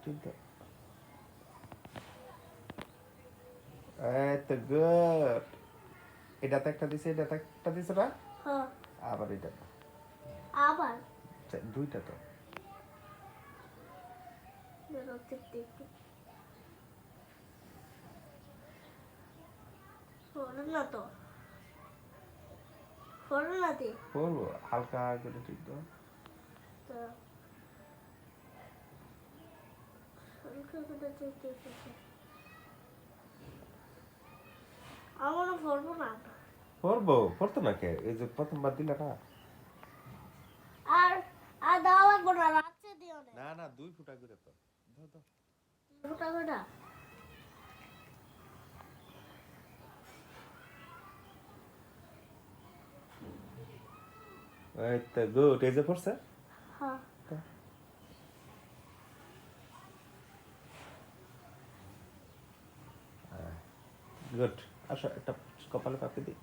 চিন্তা এই তো গুড এটাতে একটা দিছে এটাতে একটা দিছে না হ্যাঁ আবার এটা আবার দুইটা তো দেখতে একটু হলো না তো হলো না দি করবো হালকা করে ঠিক দাও তো হালকা করে দেখতে আমারও ভরবো না করবো করতো না কে এই যে প্রথমবার দিলে না আর আর দেওয়া লাগবো না রাত্রে দিও না না না 2 ফুটা করে তো দাও দাও ওটা ওটা এই তো গুড এই যে পড়ছে হ্যাঁ গুড আসো একটা কপালে পাপড়ি দিই